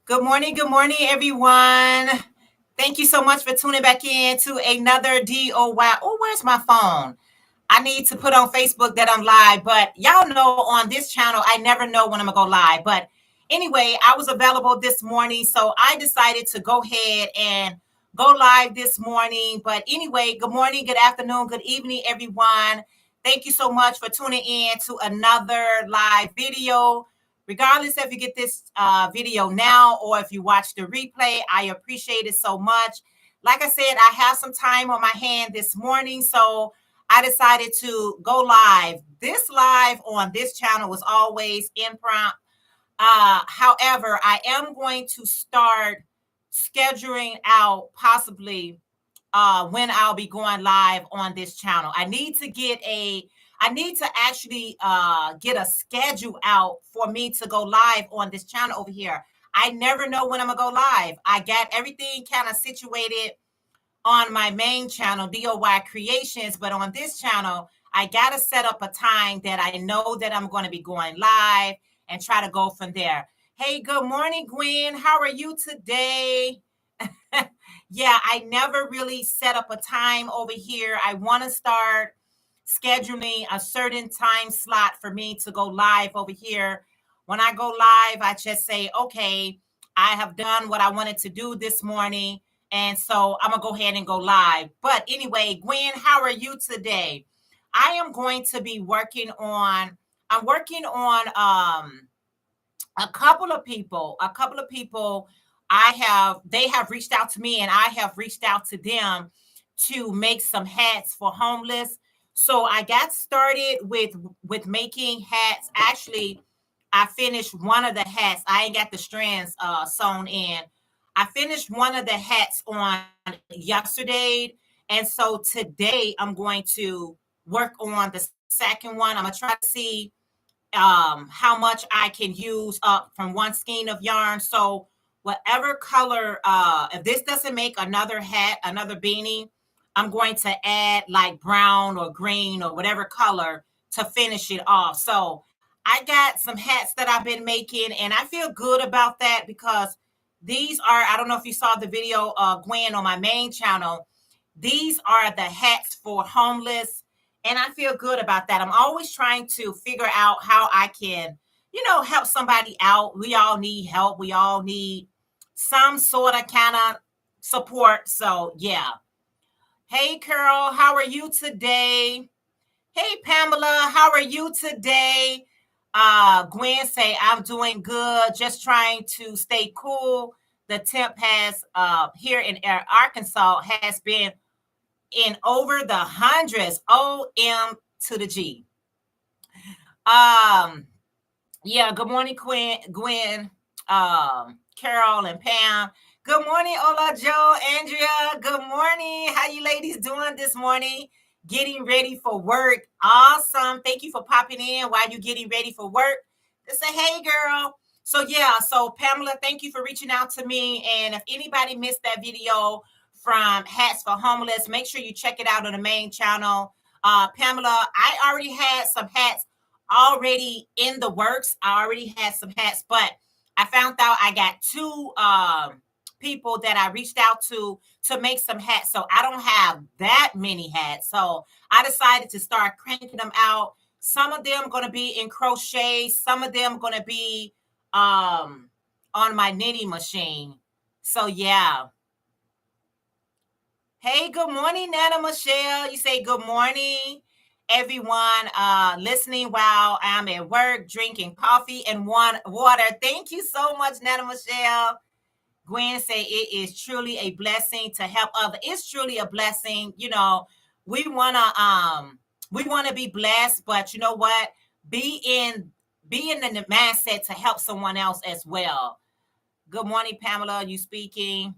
Good morning, everyone. Thank you so much for tuning back in to another DOY. Oh, where's my phone? I need to put on Facebook that I'm live, but y'all know on this channel, I never know when I'm gonna go live. But anyway, I was available this morning, so I decided to go ahead and go live this morning. But anyway, good morning, good afternoon, good evening, everyone. Thank you so much for tuning in to another live video. Regardless if you get this video now or if you watch the replay, I appreciate it so much. Like I said, I have some time on my hand this morning, so I decided to go live. This live on this channel was always impromptu. However, I am going to start scheduling out possibly when I'll be going live on this channel. I need to actually get a schedule out for me to go live on this channel over here. I never know when I'm gonna go live. I got everything kind of situated on my main channel, DOY Creations, but on this channel, I got to set up a time that I know that I'm going to be going live and try to go from there. Hey, good morning, Gwen. How are you today? Yeah, I never really set up a time over here. I want to start scheduling a certain time slot for me to go live over here. When I go live, I just say, okay, I have done what I wanted to do this morning. And so I'm going to go ahead and go live. But anyway, Gwen, how are you today? I am going to be I'm working on a couple of people they have reached out to me and I have reached out to them to make some hats for homeless. So I got started with making hats. Actually, I finished one of the hats. I ain't got the strands sewn in. I finished one of the hats on yesterday, and so today I'm going to work on the second one. I'm gonna try to see how much I can use up from one skein of yarn. So whatever color, if this doesn't make another hat, another beanie, I'm going to add like brown or green or whatever color to finish it off. So I got some hats that I've been making and I feel good about that because I don't know if you saw the video, Gwen, on my main channel. These are the hats for homeless, and I feel good about that. I'm always trying to figure out how I can, help somebody out. We all need help. We all need some sort of kind of support. So, yeah. Hey, Carol, how are you today? Hey, Pamela, how are you today? Gwen say, I'm doing good, just trying to stay cool. The temp has here in Arkansas has been in over the hundreds. OM to the G. Um, yeah, good morning, Gwen, Carol, and Pam. Good morning, Ola, Joe, Andrea. Good morning. How you ladies doing this morning? Getting ready for work. Awesome. Thank you for popping in while you're getting ready for work. To say, hey, girl. So, yeah. So, Pamela, thank you for reaching out to me. And if anybody missed that video from Hats for Homeless, make sure you check it out on the main channel. Pamela, I already had some hats already in the works. I already had some hats, but I found out I got two people that I reached out to make some hats. So I don't have that many hats. So I decided to start cranking them out. Some of them going to be in crochet. Some of them going to be on my knitting machine. So yeah. Hey, good morning, Nana Michelle. You say good morning, everyone listening while I'm at work, drinking coffee and water. Thank you so much, Nana Michelle. Gwen say it is truly a blessing to help others. It's truly a blessing. We wanna be blessed, but you know what? Be in the mindset to help someone else as well. Good morning, Pamela. You speaking?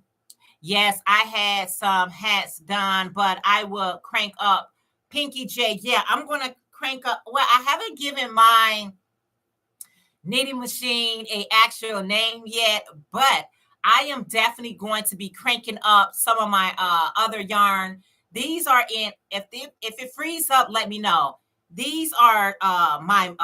Yes, I had some hats done, but I will crank up. Pinky J, yeah, I'm going to crank up. Well, I haven't given my knitting machine a actual name yet, but I am definitely going to be cranking up some of my other yarn. These are if it frees up, let me know. These are my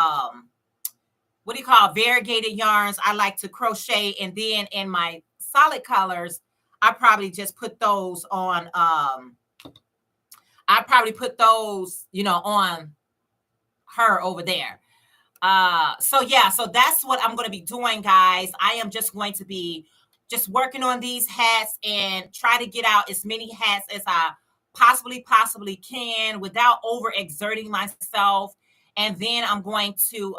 what do you call variegated yarns. I like to crochet, and then in my solid colors, I probably just put those on. I probably put those, on her over there. So yeah, so that's what I'm going to be doing, guys. I am just going to be just working on these hats and try to get out as many hats as I possibly can without overexerting myself. And then I'm going to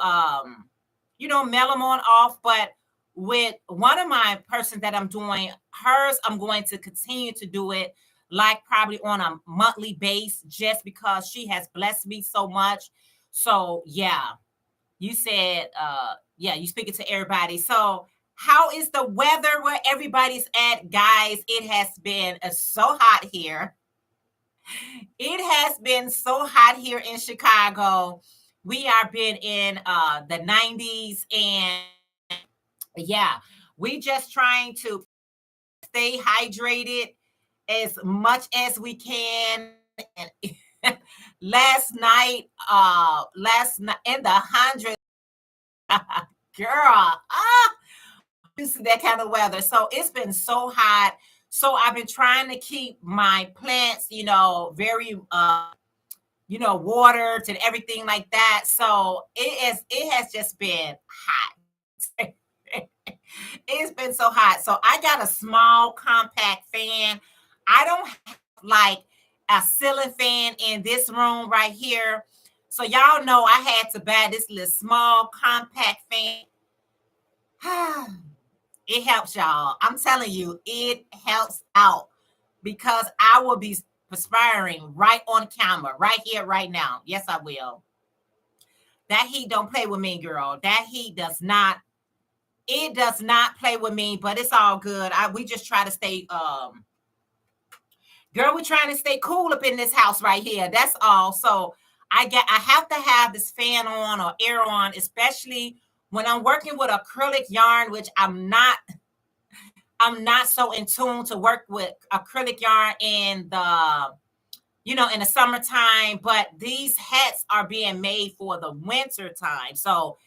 mail them on off. But with one of my persons that I'm doing hers, I'm going to continue to do it like probably on a monthly base, just because she has blessed me so much. So yeah, you said, yeah, you speaking to everybody. So how is the weather where everybody's at, guys? It has been so hot here. It has been so hot here in Chicago. We are been in the 90s, and yeah, we just trying to stay hydrated as much as we can. And last night in the hundreds, girl, used to that kind of weather. So it's been so hot. So I've been trying to keep my plants, very watered and everything like that. So it has just been hot. It's been so hot. So I got a small compact fan. I don't have like a ceiling fan in this room right here. So y'all know I had to buy this little small compact fan. It helps, y'all. I'm telling you, it helps out, because I will be perspiring right on camera, right here, right now. Yes, I will. That heat don't play with me, girl. That heat does not. It does not play with me, but it's all good. We just try to stay, girl, we're trying to stay cool up in this house right here. That's all. So I have to have this fan on or air on, especially when I'm working with acrylic yarn, which I'm not so in tune to work with acrylic yarn in the summertime, but these hats are being made for the winter time. So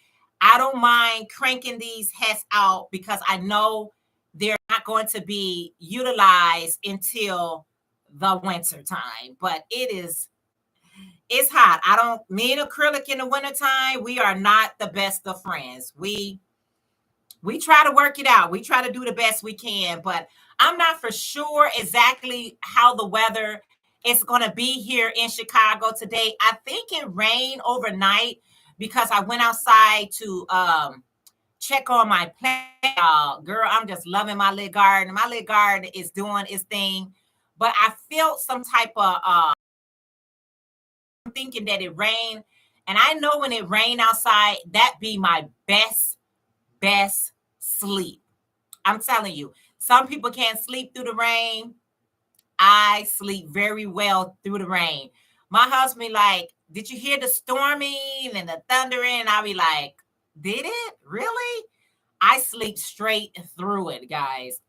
I don't mind cranking these hats out, because I know they're not going to be utilized until the winter time. But it's hot. Me and acrylic in the wintertime, we are not the best of friends. We try to work it out. We try to do the best we can, but I'm not for sure exactly how the weather is going to be here in Chicago today. I think it rained overnight, because I went outside to check on my plant. Girl, I'm just loving my little garden. My little garden is doing its thing, but I felt some type of I'm thinking that it rained, and I know when it rained outside, that be my best sleep. I'm telling you, some people can't sleep through the rain. I sleep very well through the rain. My husband like, did you hear the storming and the thundering? And I'll be like, did it really? I sleep straight through it, guys.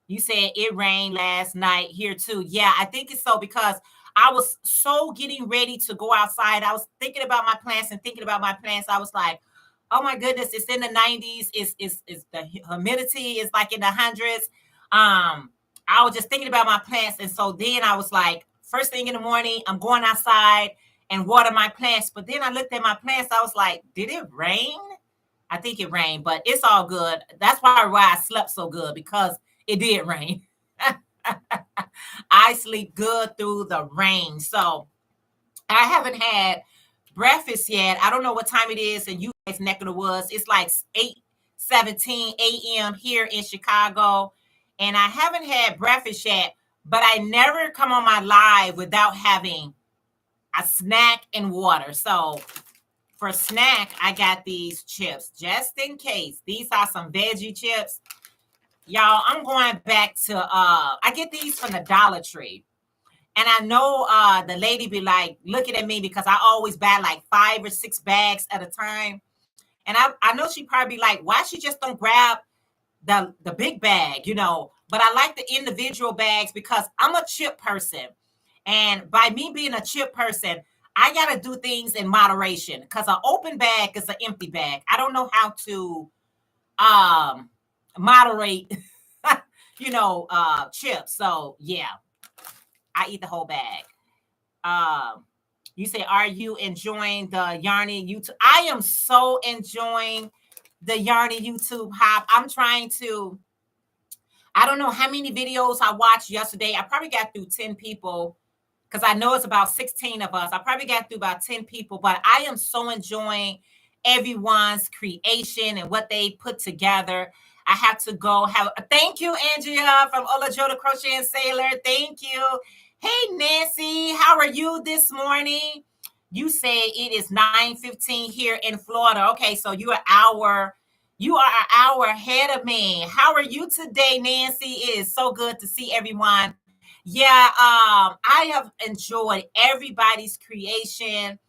You said it rained last night here too. Yeah, I think it's so, because I was so getting ready to go outside. I was thinking about my plants and thinking about my plants. I was like, oh my goodness, it's in the 90s. It's the humidity is like in the hundreds. I was just thinking about my plants. And so then I was like, first thing in the morning, I'm going outside and water my plants. But then I looked at my plants. I was like, did it rain? I think it rained, but it's all good. That's why I slept so good, because it did rain. I sleep good through the rain. So I haven't had breakfast yet. I don't know what time it is in you guys' neck of the woods. It's like 8:17 a.m. here in Chicago. And I haven't had breakfast yet, but I never come on my live without having a snack and water. So for snack, I got these chips just in case. These are some veggie chips. Y'all, I'm going back to I get these from the Dollar Tree. And I know the lady be like looking at me, because I always buy like 5 or 6 bags at a time. And I know she probably be like, why she just don't grab the big bag, but I like the individual bags, because I'm a chip person. And by me being a chip person, I gotta do things in moderation because an open bag is an empty bag. I don't know how to moderate, chips. So yeah, I eat the whole bag. Um, you say, are you enjoying the Yarny YouTube? I am so enjoying the Yarny YouTube hop. I'm trying to. I don't know how many videos I watched yesterday. I probably got through 10 people because I know it's about 16 of us. I probably got through about 10 people, but I am so enjoying everyone's creation and what they put together. I have to go have thank you, Andrea from Ola Joe the Crochet and Sailor. Thank you. Hey, Nancy, how are you this morning? You say it is 9:15 here in Florida. Okay, so you are an hour ahead of me. How are you today, Nancy? It is so good to see everyone. Yeah, I have enjoyed everybody's creation.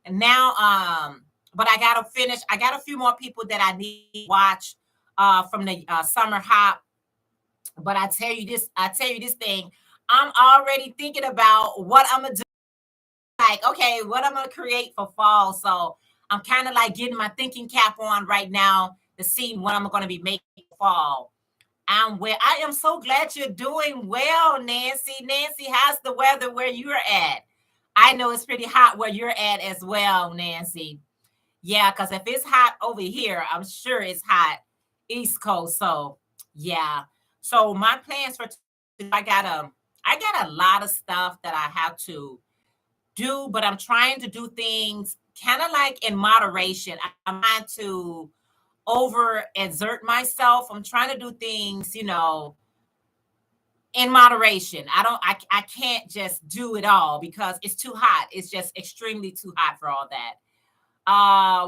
And now, but I gotta finish. I got a few more people that I need to watch from the summer hop. But I tell you this thing, I'm already thinking about what I'm gonna do. Like, okay, what I'm gonna create for fall. So I'm kind of like getting my thinking cap on right now to see what I'm gonna be making for fall. I am so glad you're doing well, Nancy. Nancy, how's the weather where you're at? I know it's pretty hot where you're at as well, Nancy. Yeah, because if it's hot over here, I'm sure it's hot East Coast. So yeah. So my plans for I got a lot of stuff that I have to do, but I'm trying to do things kind of like in moderation. I'm trying to over exert myself. I'm trying to do things, in moderation. I can't just do it all because it's too hot. It's just extremely too hot for all that.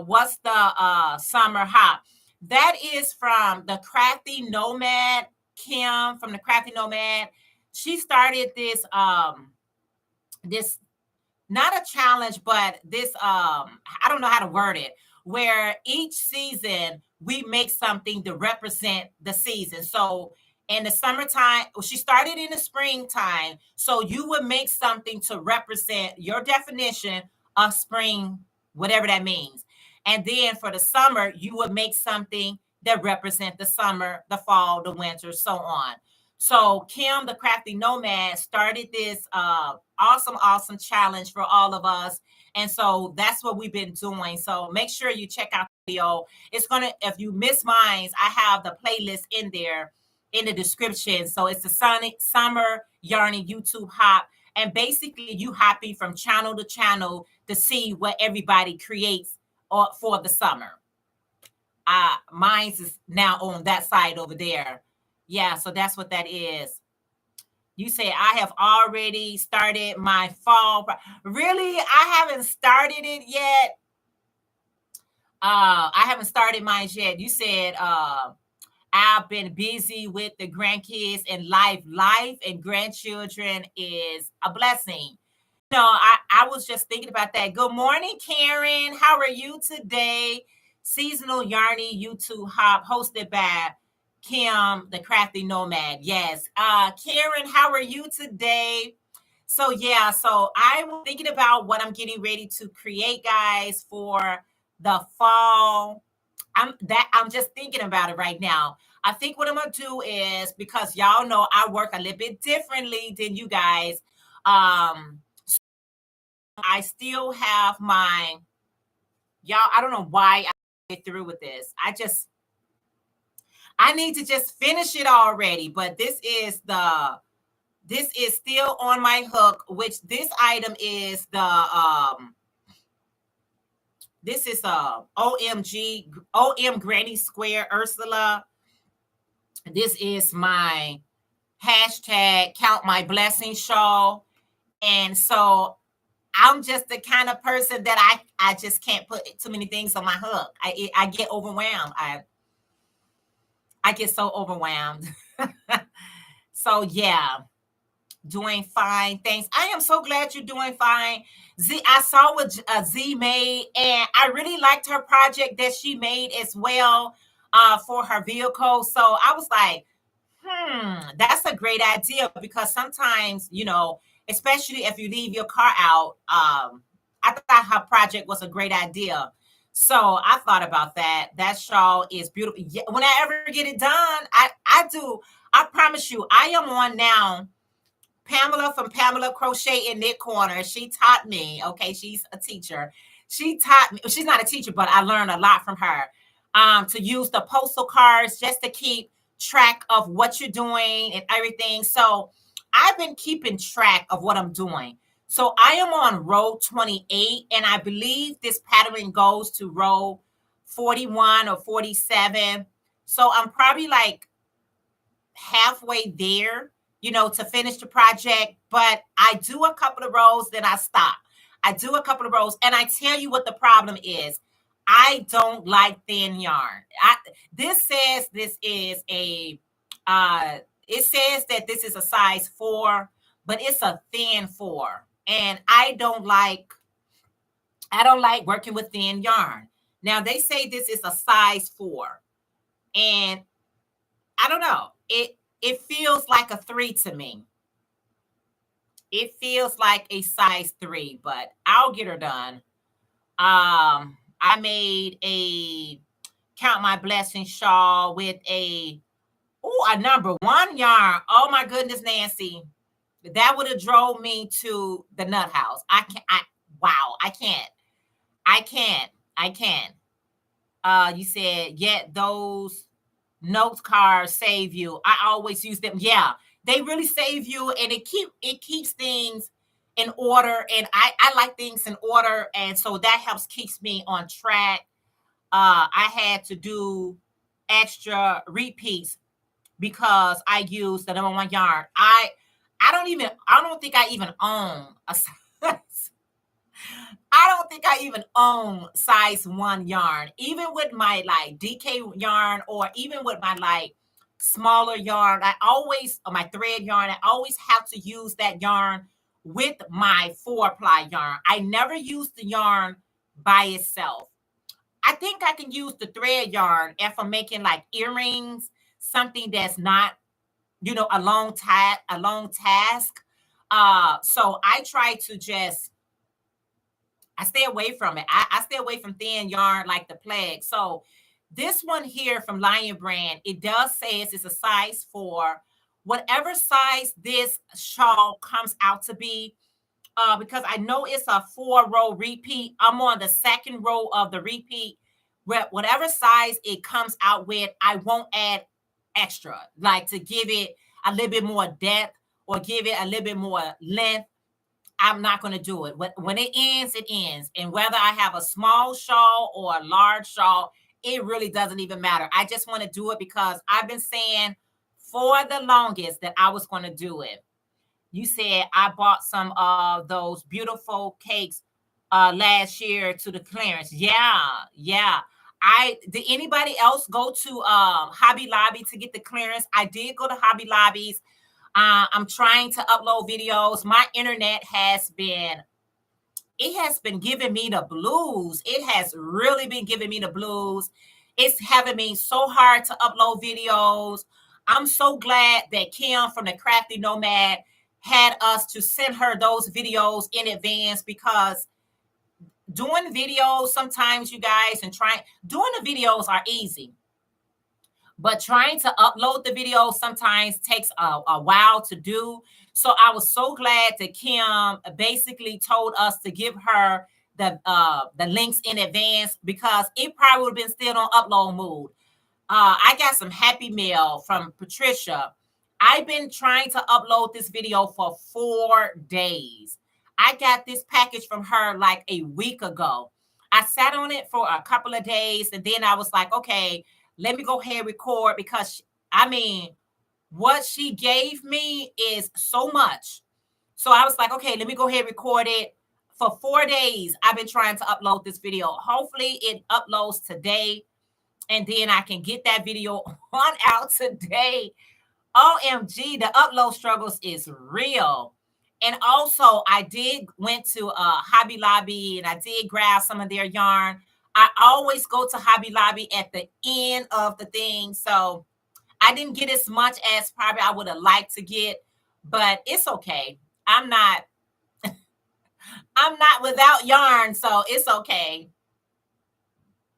What's the summer hop? That is from the Crafty Nomad, Kim from the Crafty Nomad. She started this not a challenge, but this I don't know how to word it, where each season we make something to represent the season. So in the summertime, well, she started in the springtime. So you would make something to represent your definition of spring, whatever that means. And then for the summer, you would make something that represent the summer, the fall, the winter, so on. So Kim, the Crafty Nomad, started this awesome challenge for all of us. And so that's what we've been doing. So make sure you check out the video. If you miss mine, I have the playlist in there in the description. So it's the Summer Yarny YouTube hop. And basically you hopping from channel to channel to see what everybody creates for the summer. Mine's is now on that side over there. Yeah, so that's what that is. You say I have already started my fall. Really? I haven't started it yet. I haven't started mine yet. You said I've been busy with the grandkids and life and grandchildren is a blessing. No, I was just thinking about that. Good morning, Karen. How are you today? Seasonal Yarny YouTube hop hosted by Kim, the Crafty Nomad. Yes. Karen, how are you today? So yeah, so I was thinking about what I'm getting ready to create, guys, for the fall. I'm just thinking about it right now. I think what I'm gonna do is, because y'all know I work a little bit differently than you guys. I still have y'all. I don't know why I get through with this. I need to just finish it already. But this is still on my hook, which this item is this is OM Granny Square Ursula. This is my hashtag Count My Blessings shawl. And so I'm just the kind of person that I just can't put too many things on my hook. I get overwhelmed. I get so overwhelmed. So yeah, doing fine. Thanks. I am so glad you're doing fine. I saw what Z made, and I really liked her project that she made as well for her vehicle. So I was like, that's a great idea, because sometimes, especially if you leave your car out, I thought her project was a great idea. So I thought about that. That shawl is beautiful. When I ever get it done, I do. I promise you, I am on now. Pamela from Pamela Crochet in Knit Corner. She taught me. Okay, she's a teacher. She taught me. She's not a teacher, but I learned a lot from her. To use the postal cards just to keep track of what you're doing and everything. So I've been keeping track of what I'm doing. So I am on row 28, and I believe this pattern goes to row 41 or 47. So I'm probably like halfway there, to finish the project. But I do a couple of rows, then I stop. I do a couple of rows, and I tell you what the problem is. I don't like thin yarn. This says this is a it says that this is a size 4, but it's a thin 4. And I don't like working with thin yarn. Now they say this is a size 4. And I don't know. It feels like a 3 to me. It feels like a size 3, but I'll get her done. I made a Count My Blessing shawl with a number 1 yarn. Oh my goodness, Nancy. That would have drove me to the nut house. Wow, I can't. I can't. You said, yet those note cards save you. I always use them. Yeah, they really save you, and it keeps things in order. And I like things in order, and so that keeps me on track. I had to do extra repeats because I used the number 1 yarn. I don't think I even own a size. I don't think I even own size 1 yarn, even with my like DK yarn, or even with my like smaller yarn. My thread yarn, I always have to use that yarn with my 4-ply yarn. I never use the yarn by itself. I think I can use the thread yarn if I'm making like earrings, something that's not, a long task. So I try to just I stay away from it. I stay away from thin yarn like the plague. So this one here from Lion Brand, it does say it's a size 4. Whatever size this shawl comes out to be, because I know it's a 4-row repeat. I'm on the second row of the repeat. Whatever size it comes out with, I won't add extra, like to give it a little bit more depth or give it a little bit more length. I'm not going to do it. When it ends, it ends. And whether I have a small shawl or a large shawl, it really doesn't even matter. I just want to do it because I've been saying for the longest that I was going to do it. You said I bought some of those beautiful cakes last year to the clearance. Yeah. Did anybody else go to Hobby Lobby to get the clearance? I did go to Hobby Lobbies. I'm trying to upload videos. My internet has been giving me the blues. It has really been giving me the blues. It's having me so hard to upload videos. I'm so glad that Kim from the Crafty Nomad had us to send her those videos in advance, because doing videos sometimes, you guys, and doing the videos are easy. But trying to upload the video sometimes takes a while to do. So I was so glad that Kim basically told us to give her the links in advance, because it probably would have been still on upload mode. I got some happy mail from Patricia. I've been trying to upload this video for 4 days. I got this package from her like a week ago. I sat on it for a couple of days, and then I was like, okay, let me go ahead and record, because what she gave me is so much. So I was like, okay, let me go ahead and record it. For 4 days, I've been trying to upload this video. Hopefully it uploads today, and then I can get that video on out today. OMG, the upload struggles is real. And also, I went to Hobby Lobby, and I did grab some of their yarn. I always go to Hobby Lobby at the end of the thing. So I didn't get as much as probably I would have liked to get, but it's okay. I'm not I'm not without yarn, so it's okay.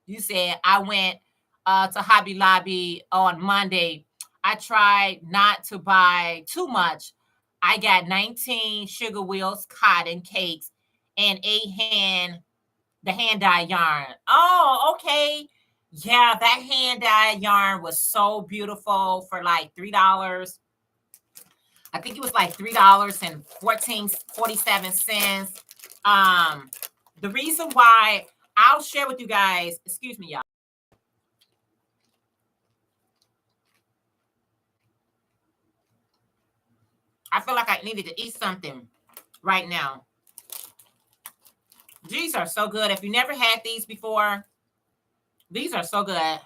You said I went to Hobby Lobby on Monday. I tried not to buy too much. I got 19 sugar wheels, cotton cakes, and the hand dye yarn. Oh, okay. Yeah, that hand dye yarn was so beautiful for like $3. I think it was like $3.47. Um, the reason why I'll share with you guys, excuse me, y'all. I feel like I needed to eat something right now. These are so good. If you never had these before, these are so good.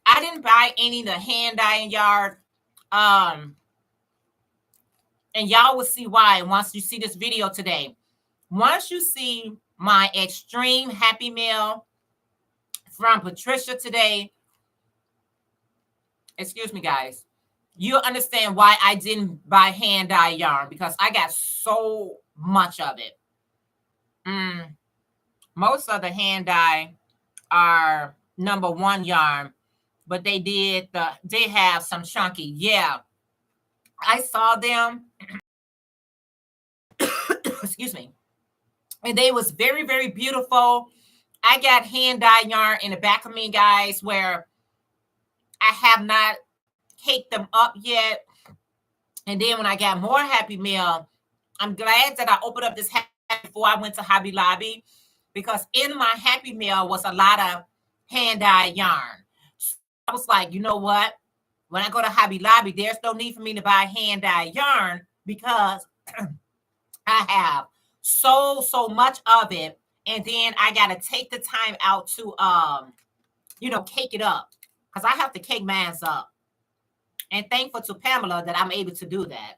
I didn't buy any of the hand dyeing yard. Um, and y'all will see why once you see this video today. Once you see my extreme happy meal from Patricia today, excuse me, guys, you'll understand why I didn't buy hand dye yarn because I got so much of it. Most of the hand dye are number one yarn, but they have some chunky. Yeah, I saw them. Excuse me. And they was very, very beautiful. I got hand dye yarn in the back of me, guys, where I have not caked them up yet. And then when I got more Happy Meal, I'm glad that I opened up this before I went to Hobby Lobby because in my Happy Meal was a lot of hand dye yarn. So I was like, you know what? When I go to Hobby Lobby, there's no need for me to buy hand dye yarn because I have so much of it. And then I got to take the time out to, cake it up because I have to cake mine up. And thankful to Pamela that I'm able to do that.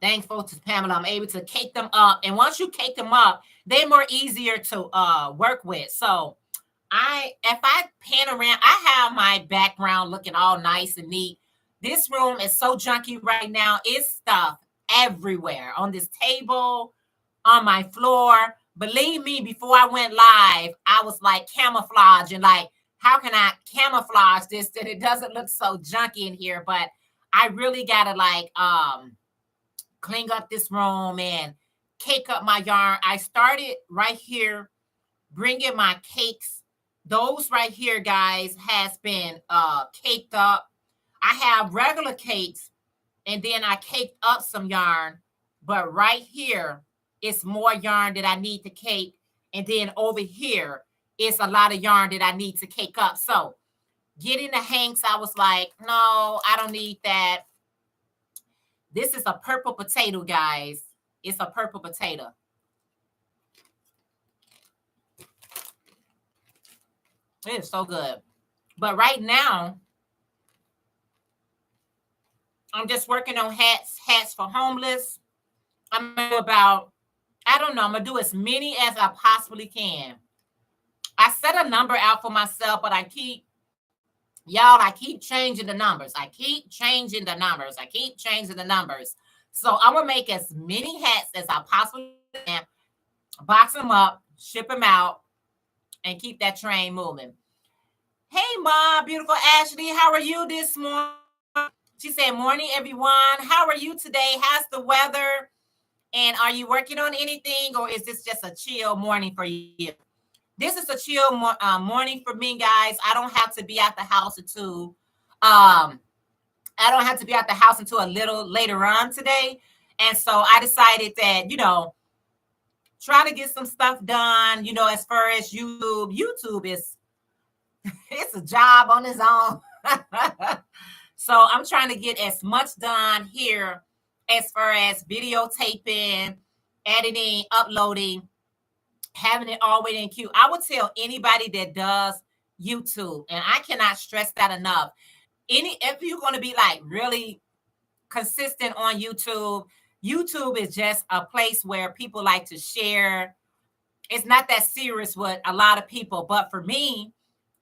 Thankful to Pamela, I'm able to cake them up. And once you cake them up, they're more easier to work with. So if I pan around, I have my background looking all nice and neat. This room is so junky right now. It's stuff everywhere on this table, on my floor. Believe me, before I went live, I was like camouflaging, like, how can I camouflage this that it doesn't look so junky in here? But I really gotta clean up this room and cake up my yarn. I started right here bringing my cakes. Those right here, guys, has been caked up. I have regular cakes, and then I caked up some yarn. But right here, it's more yarn that I need to cake. And then over here, it's a lot of yarn that I need to cake up. So getting the hanks, I was like, no, I don't need that. This is a purple potato, guys. It's a purple potato. It is so good. But right now, I'm just working on hats for homeless. I'm going to do I'm going to do as many as I possibly can. I set a number out for myself, but I keep changing the numbers. I keep changing the numbers. So I'm going to make as many hats as I possibly can, box them up, ship them out, and keep that train moving. Hey, Ma, beautiful Ashley, how are you this morning? She said, morning, everyone. How are you today? How's the weather? And are you working on anything, or is this just a chill morning for you? This is a chill morning for me, guys. I don't have to be at the house until a little later on today. And so I decided that, try to get some stuff done, as far as YouTube. YouTube is it's a job on its own. So I'm trying to get as much done here as far as videotaping, editing, uploading, having it all waiting in queue. I would tell anybody that does YouTube, and I cannot stress that enough. If you're going to be like really consistent on YouTube, YouTube is just a place where people like to share. It's not that serious with a lot of people, but for me,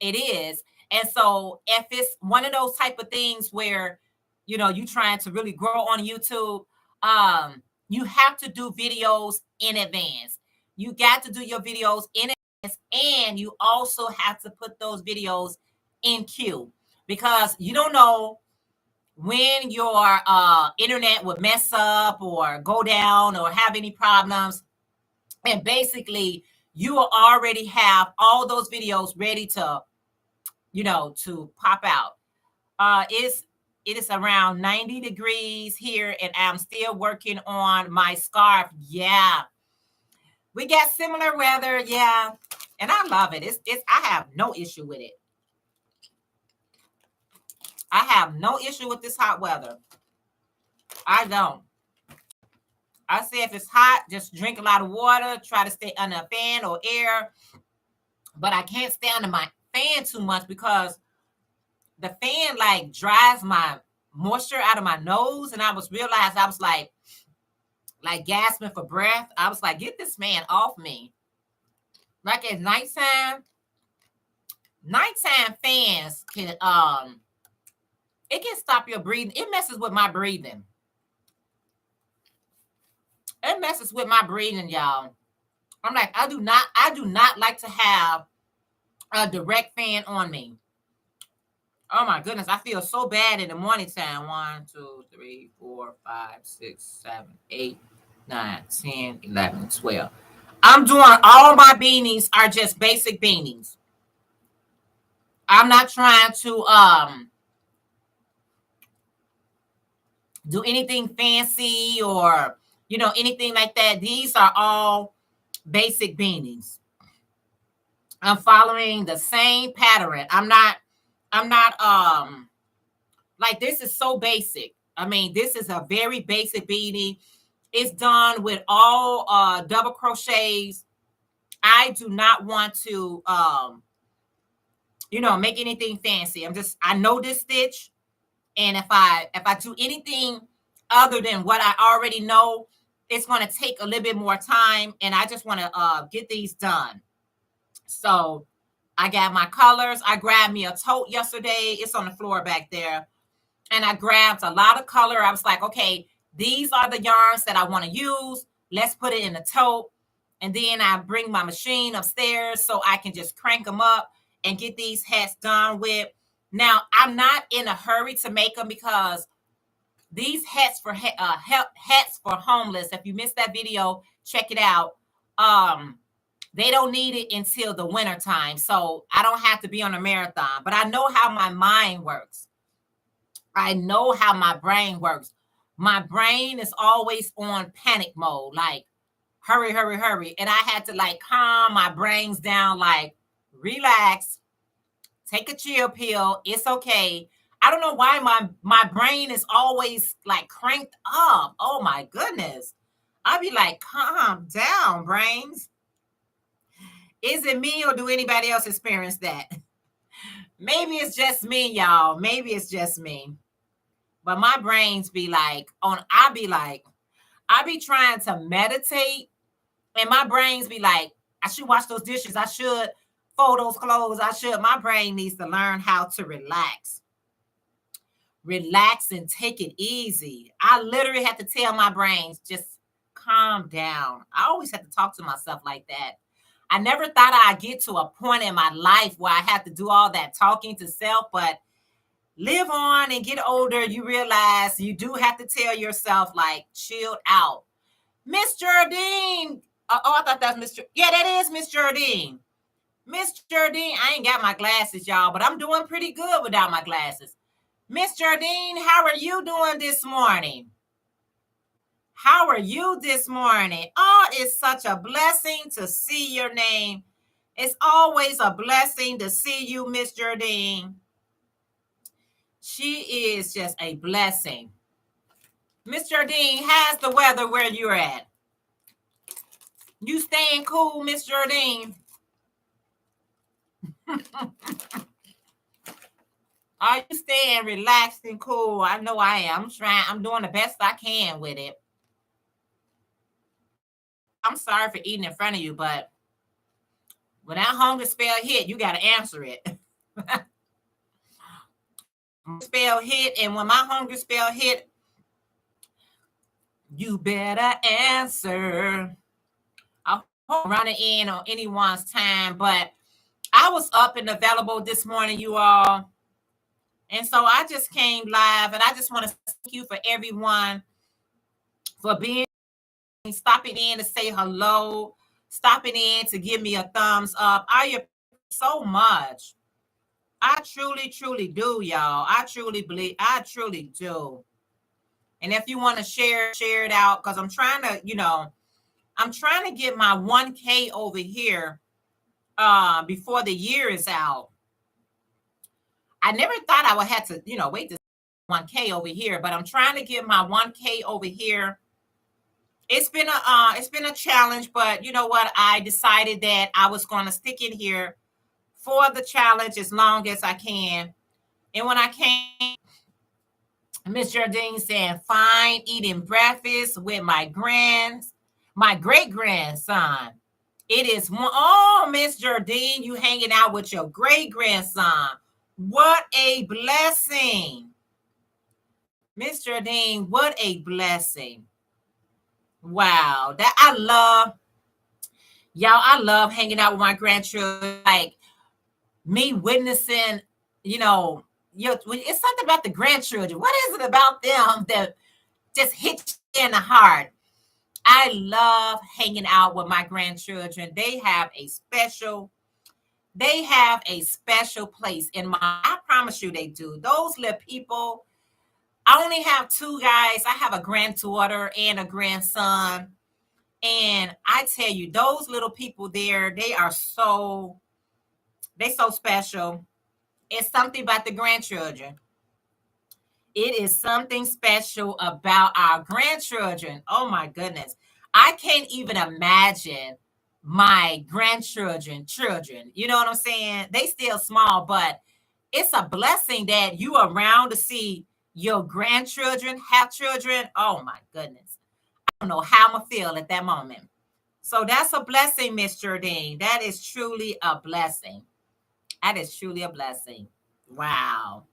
it is. And so if it's one of those type of things where, you know, you trying to really grow on YouTube, you have to do videos in advance. You got to do your videos in advance, and you also have to put those videos in queue, because you don't know when your internet would mess up or go down or have any problems. And basically, you will already have all those videos ready to, you know, to pop out. It is around 90 degrees here, and I'm still working on my scarf. Yeah, we got similar weather. Yeah, and I love it. It's I have no issue with it. I have no issue with this hot weather. I don't. I say if it's hot, just drink a lot of water. Try to stay under a fan or air. But I can't stay under my fan too much, because the fan like dries my moisture out of my nose, and I was like gasping for breath. I was like, get this man off me. Like at nighttime fans can it can stop your breathing. It messes with my breathing. It messes with my breathing, y'all. I'm like, I do not like to have a direct fan on me. Oh my goodness, I feel so bad in the morning time. 1, 2, 3, 4, 5, 6, 7, 8, 9, 10, 11, 12. I'm doing all my beanies are just basic beanies. I'm not trying to do anything fancy or, you know, anything like that. These are all basic beanies. I'm following the same pattern. I'm not like, this is so basic. I mean, this is a very basic beanie. It's done with all double crochets. I do not want to you know, make anything fancy. I know this stitch, and if I do anything other than what I already know, it's going to take a little bit more time, and I just want to get these done. So I got my colors. I grabbed me a tote yesterday. It's on the floor back there. And I grabbed a lot of color. I was like, okay, these are the yarns that I want to use. Let's put it in a tote. And then I bring my machine upstairs so I can just crank them up and get these hats done with. Now, I'm not in a hurry to make them, because these hats for homeless, if you missed that video, check it out. They don't need it until the winter time, so I don't have to be on a marathon. But I know how my mind works. I know how my brain works. My brain is always on panic mode, like hurry, hurry, hurry. And I had to like calm my brains down, like relax, take a chill pill. It's okay. I don't know why my brain is always like cranked up. Oh my goodness. I'll be like, calm down, brains. Is it me, or do anybody else experience that? Maybe it's just me, y'all. Maybe it's just me. But my brains be like, I be trying to meditate, and my brains be like, I should wash those dishes. I should fold those clothes. My brain needs to learn how to relax. Relax and take it easy. I literally have to tell my brains, just calm down. I always have to talk to myself like that. I never thought I'd get to a point in my life where I have to do all that talking to self, but live on and get older, you realize you do have to tell yourself, like, chill out. Miss Jardine. Oh, I thought that was Miss. Yeah, that is Miss Jardine. Miss Jardine, I ain't got my glasses, y'all, but I'm doing pretty good without my glasses. Miss Jardine, how are you doing this morning? How are you this morning? Oh, it's such a blessing to see your name. It's always a blessing to see you, Miss Jardine. She is just a blessing. Miss Jardine, how's the weather where you're at? You staying cool, Miss Jardine? Are you staying relaxed and cool? I know I am. I'm doing the best I can with it. I'm sorry for eating in front of you, but when that hunger spell hit, you got to answer it. spell hit, and when my hunger spell hit, you better answer. I hope I'm running in on anyone's time, but I was up and available this morning, you all. And so I just came live, and I just want to thank you for everyone for being, stopping in to say hello, stopping in to give me a thumbs up. I appreciate so much. I truly, truly do, y'all. I truly believe, I truly do. And if you want to share it out, because I'm trying to, I'm trying to get my 1K over here before the year is out. I never thought I would have to, wait to 1K over here, but I'm trying to get my 1K over here. It's been a challenge, but you know what? I decided that I was going to stick in here for the challenge as long as I can. And when I came, Miss Jardine saying, fine, eating breakfast with my great grandson. It is one. Oh, Miss Jardine, you hanging out with your great grandson. What a blessing. Miss Jardine, what a blessing. Wow. That I love hanging out with my grandchildren. Like me witnessing, it's something about the grandchildren. What is it about them that just hits you in the heart? I love hanging out with my grandchildren. They have a special place in my, I promise you they do. Those little people, I only have two guys. I have a granddaughter and a grandson. And I tell you, those little people there, they so special. It's something about the grandchildren. It is something special about our grandchildren. Oh my goodness. I can't even imagine my grandchildren, children. You know what I'm saying? They still small, but it's a blessing that you are around to see your grandchildren have children. Oh my goodness. I don't know how I'm gonna feel at that moment. So that's a blessing, Miss Jardine. That is truly a blessing. That is truly a blessing. Wow.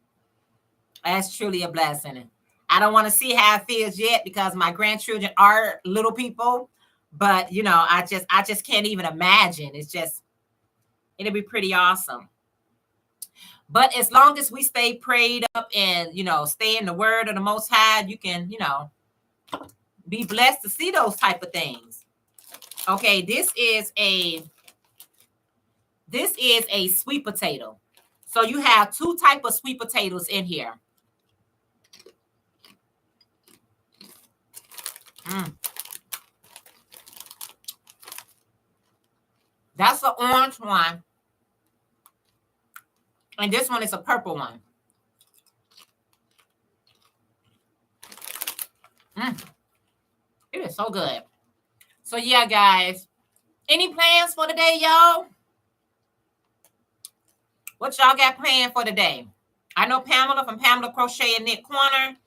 That's truly a blessing. I don't want to see how it feels yet because my grandchildren are little people, but I just can't even imagine. It'll be pretty awesome. But as long as we stay prayed up and stay in the word of the Most High, you can be blessed to see those type of things. Okay, this is a sweet potato. So you have two type of sweet potatoes in here. That's the orange one. And this one is a purple one. It is so good. So yeah, guys. Any plans for the day, y'all? What y'all got planned for the day? I know Pamela from Pamela Crochet and Knit Corner.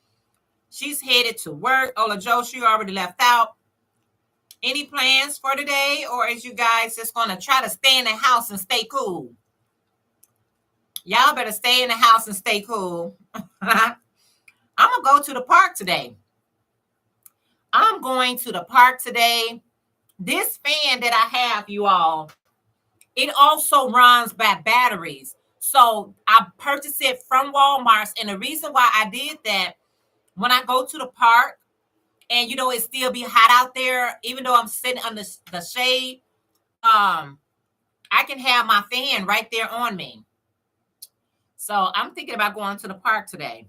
She's headed to work. Ola Joe, she already left out. Any plans for today? Or is you guys just going to try to stay in the house and stay cool? Y'all better stay in the house and stay cool. I'm going to go to the park today. I'm going to the park today. This fan that I have, you all, it also runs by batteries. So I purchased it from Walmart. And the reason why I did that, when I go to the park and, it still be hot out there, even though I'm sitting under the shade, I can have my fan right there on me. So I'm thinking about going to the park today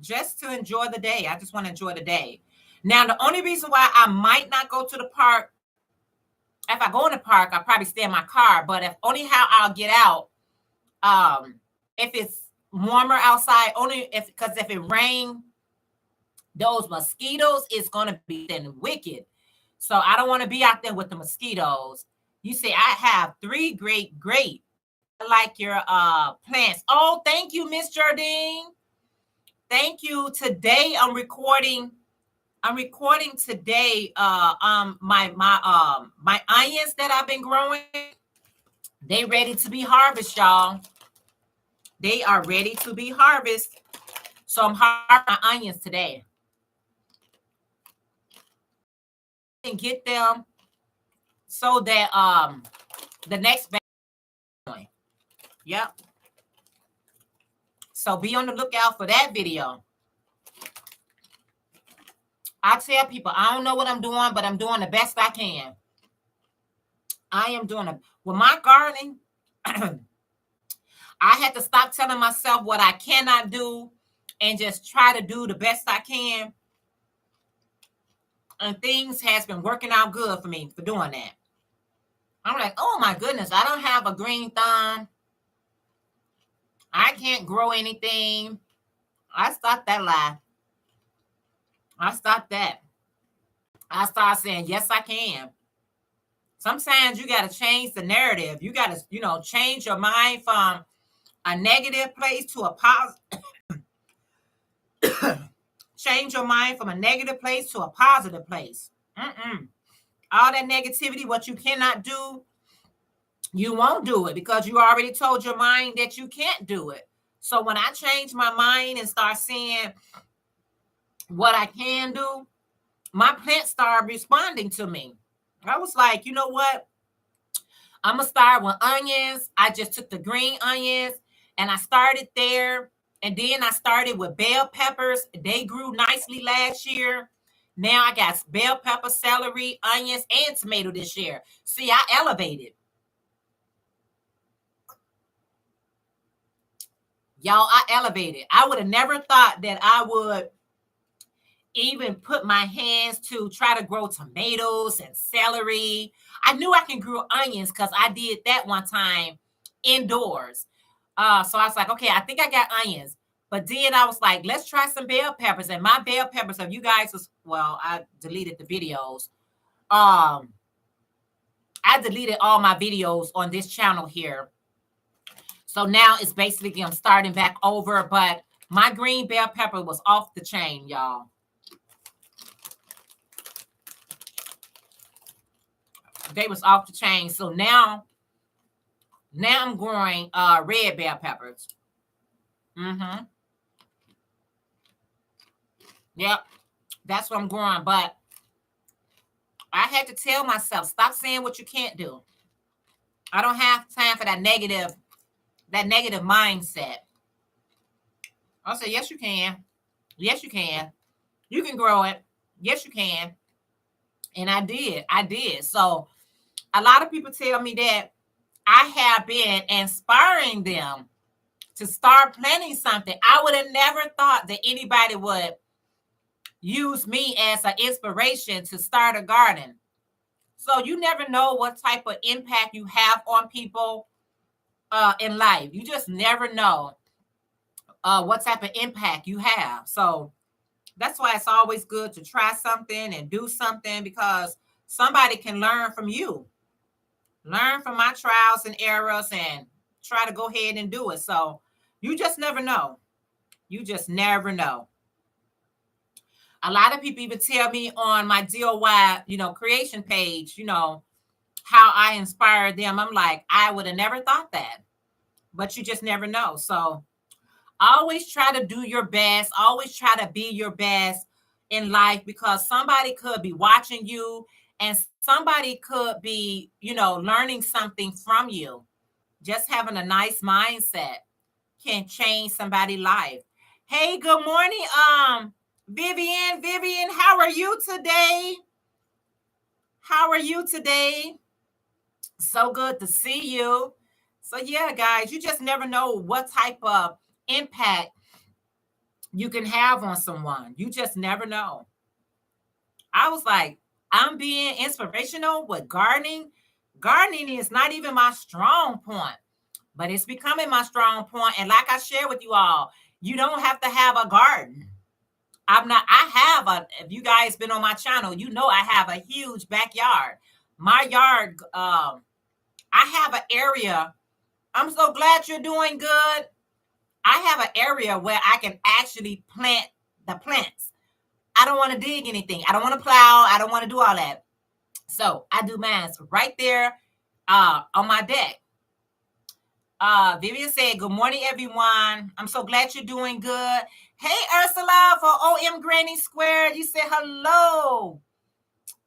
just to enjoy the day. I just want to enjoy the day. Now, the only reason why I might not go to the park, if I go in the park, I'll probably stay in my car. But if only how I'll get out, if it's warmer outside, because if it rains, those mosquitoes is going to be then wicked. So I don't want to be out there with the mosquitoes. You say I have 3 great. I like your plants. Oh, thank you, Miss Jardine. Thank you. Today I'm recording today my onions that I've been growing. They ready to be harvested, y'all. They are ready to be harvested. So I'm harvesting my onions today and get them so that the next batch. Yep. So be on the lookout for that video. I tell people I don't know what I'm doing, but I'm doing the best I can. I am doing it with my gardening. I had to stop telling myself what I cannot do and just try to do the best I can. And things has been working out good for me for doing that. I'm like, oh my goodness, I don't have a green thumb. I can't grow anything. I stopped that lie. I stopped that. I started saying, yes, I can. Sometimes you got to change the narrative. You got to, change your mind from a negative place to a positive. Change your mind from a negative place to a positive place. All that negativity, what you cannot do, you won't do it because you already told your mind that you can't do it. So when I change my mind and start seeing what I can do, my plants start responding to me. I was like, you know what? I'm going to start with onions. I just took the green onions and I started there. And then I started with bell peppers. They grew nicely last year. Now I got bell pepper, celery, onions, and tomato this year. See, I elevated. Y'all, I elevated. I would have never thought that I would even put my hands to try to grow tomatoes and celery. I knew I can grow onions because I did that one time indoors. So I was like, okay, I think I got onions. But then I was like, let's try some bell peppers. And my bell peppers, if you guys I deleted the videos. I deleted all my videos on this channel here. So now it's basically I'm starting back over. But my green bell pepper was off the chain, y'all. They was off the chain. So now I'm growing red bell peppers. Yep. That's what I'm growing. But I had to tell myself, stop saying what you can't do. I don't have time for that negative mindset. I'll say, yes, you can. Yes, you can. You can grow it. Yes, you can. And I did. So a lot of people tell me that I have been inspiring them to start planting something. I would have never thought that anybody would use me as an inspiration to start a garden. So you never know what type of impact you have on people in life. You just never know what type of impact you have. So that's why it's always good to try something and do something because somebody can learn from you. Learn from my trials and errors and try to go ahead and do it. So you just never know. You just never know. A lot of people even tell me on my DIY, creation page, how I inspired them. I'm like, I would have never thought that, but you just never know. So always try to do your best. Always try to be your best in life because somebody could be watching you and somebody could be, learning something from you. Just having a nice mindset can change somebody's life. Hey, good morning, Vivian, how are you today? How are you today? So good to see you. So yeah, guys, you just never know what type of impact you can have on someone. You just never know. I was like, I'm being inspirational with gardening. Gardening is not even my strong point, but it's becoming my strong point. And like I share with you all, you don't have to have a garden. If you guys been on my channel, I have a huge backyard. My yard, I have an area. I'm so glad you're doing good. I have an area where I can actually plant the plants. I don't want to dig anything. I don't want to plow. I don't want to do all that. So I do mine right there on my deck. Vivian said, good morning, everyone. I'm so glad you're doing good. Hey, Ursula for OM Granny Square. You said hello.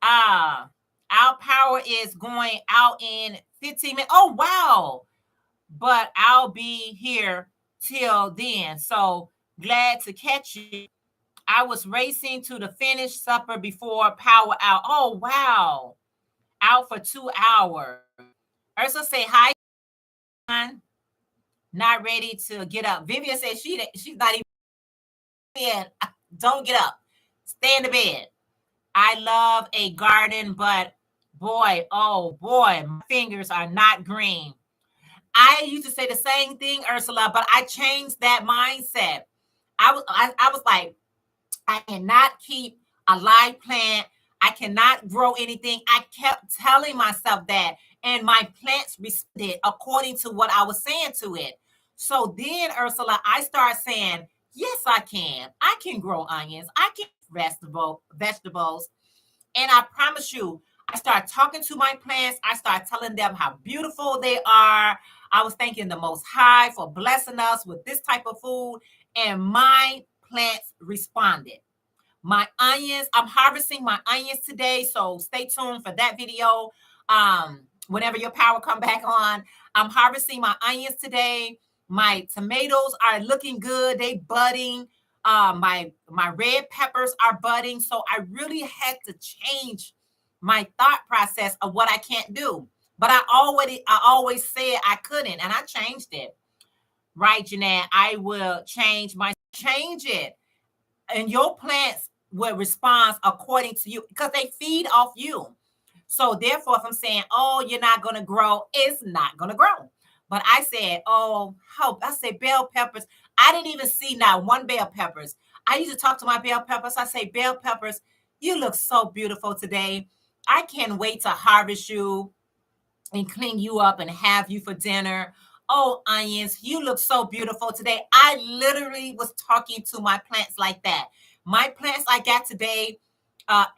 Our power is going out in 15 minutes. Oh, wow. But I'll be here till then. So glad to catch you. I was racing to the finish supper before power out. Oh, wow. Out for 2 hours. Ursula say hi. Not ready to get up. Vivian said she's not even in. Don't get up. Stay in the bed. I love a garden, but boy, oh boy, my fingers are not green. I used to say the same thing, Ursula, but I changed that mindset. I was like, I cannot keep a live plant. I cannot grow anything. I kept telling myself that, and my plants responded according to what I was saying to it. So then, Ursula, I start saying, yes, I can. I can grow onions. I can vegetables. And I promise you, I start talking to my plants. I start telling them how beautiful they are. I was thanking the Most High for blessing us with this type of food, and my plants responded. My onions, I'm harvesting my onions today, so stay tuned for that video. Whenever your power come back on, I'm harvesting my onions today. My tomatoes are looking good. They budding. My red peppers are budding. So I really had to change my thought process of what I can't do. But I always said I couldn't, and I changed it. Right, Jeanette? I will change it. And your plants will respond according to you because they feed off you. So therefore, if I'm saying, oh, you're not going to grow, it's not going to grow. But I said, oh, hope. I said bell peppers. I didn't even see not one bell peppers. I used to talk to my bell peppers. I say, bell peppers, you look so beautiful today. I can't wait to harvest you and clean you up and have you for dinner. Oh, onions, you look so beautiful today. I literally was talking to my plants like that. My plants I got today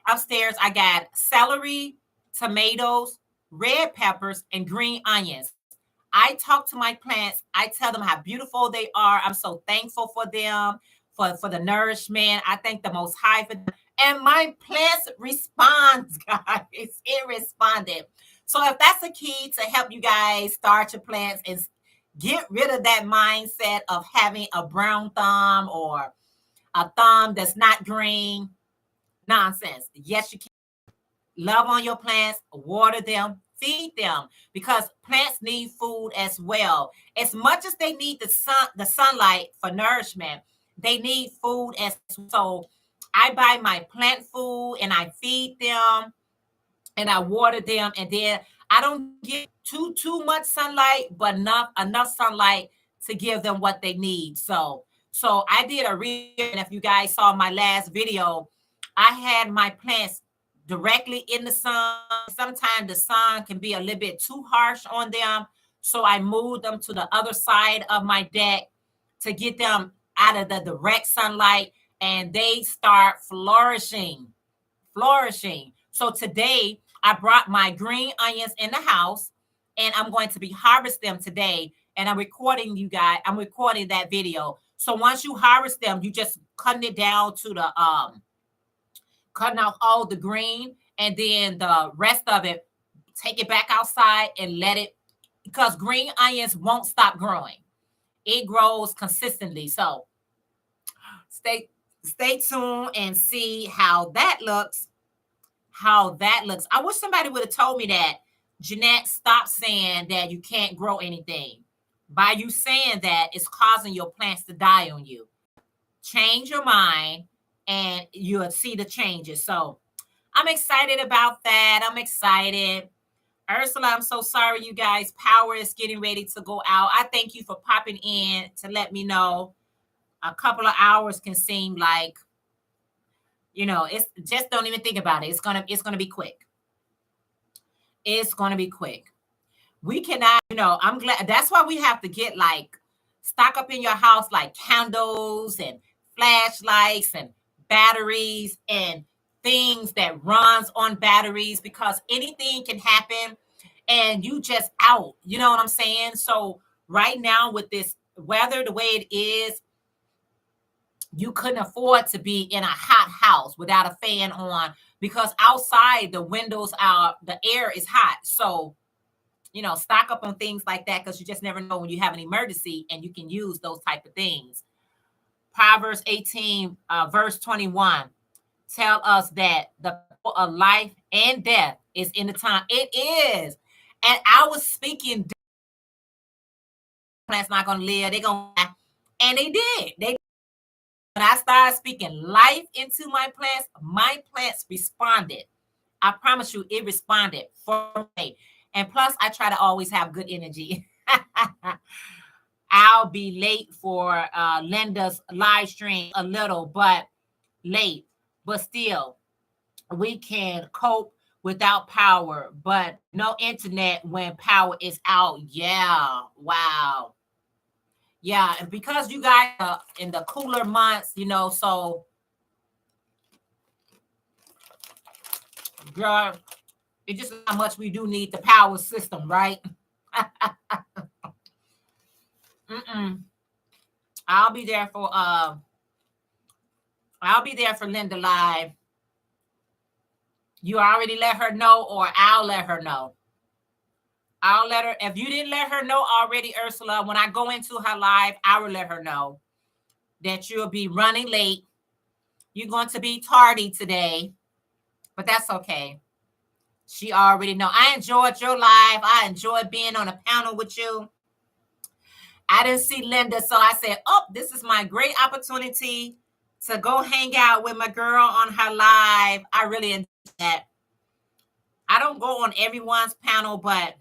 upstairs, I got celery, tomatoes, red peppers, and green onions. I talk to my plants. I tell them how beautiful they are. I'm so thankful for them, for the nourishment. I thank the Most High for them. And my plants responds, guys. It responded. So if that's a key to help you guys start your plants and get rid of that mindset of having a brown thumb or a thumb that's not green, nonsense. Yes, you can. Love on your plants, water them, feed them, because plants need food as well. As much as they need the sunlight for nourishment, they need food as well. So I buy my plant food and I feed them and I water them, and then I don't get too much sunlight, but enough sunlight to give them what they need. So I did a read, and if you guys saw my last video, I had my plants directly in the sun. Sometimes the sun can be a little bit too harsh on them, so I moved them to the other side of my deck to get them out of the direct sunlight, and they start flourishing. So today I brought my green onions in the house, and I'm going to be harvest them today. And I'm recording you guys. I'm recording that video. So once you harvest them, you just cutting it down to the cutting off all the green, and then the rest of it, take it back outside and let it, because green onions won't stop growing. It grows consistently. So stay tuned and see how that looks. I wish somebody would have told me that. Jeanette, stop saying that you can't grow anything. By you saying that, it's causing your plants to die on you. Change your mind and you'll see the changes. So I'm excited about that. I'm excited. Ursula, I'm so sorry, you guys. Power is getting ready to go out. I thank you for popping in to let me know. A couple of hours can seem like, it's just, don't even think about it. It's gonna be quick. It's gonna be quick. We cannot, I'm glad. That's why we have to get stock up in your house like candles and flashlights and batteries and things that runs on batteries, because anything can happen and you just out. You know what I'm saying? So right now with this weather the way it is, you couldn't afford to be in a hot house without a fan on, because outside the windows are, the air is hot. So, stock up on things like that, because you just never know when you have an emergency and you can use those type of things. Proverbs 18, verse 21 tell us that the power of life and death is in the tongue. It is. And I was speaking, plants not going to live, they're going to die. And they did. When I started speaking life into my plants responded. I promise you, it responded for me. And plus, I try to always have good energy. I'll be late for Linda's live stream a little, but late. But still, we can cope without power, but no internet when power is out. Yeah. Wow. Yeah. And because you guys are in the cooler months, so girl, it's just how much we do need the power system, right? I'll be there for Linda Live. You already let her know, or I'll let her know. I'll let her. If you didn't let her know already, Ursula, when I go into her live, I will let her know that you'll be running late. You're going to be tardy today, but that's okay. She already know. I enjoyed your live. I enjoyed being on a panel with you. I didn't see Linda, so I said, oh, this is my great opportunity to go hang out with my girl on her live. I really enjoyed that. I don't go on everyone's panel, but,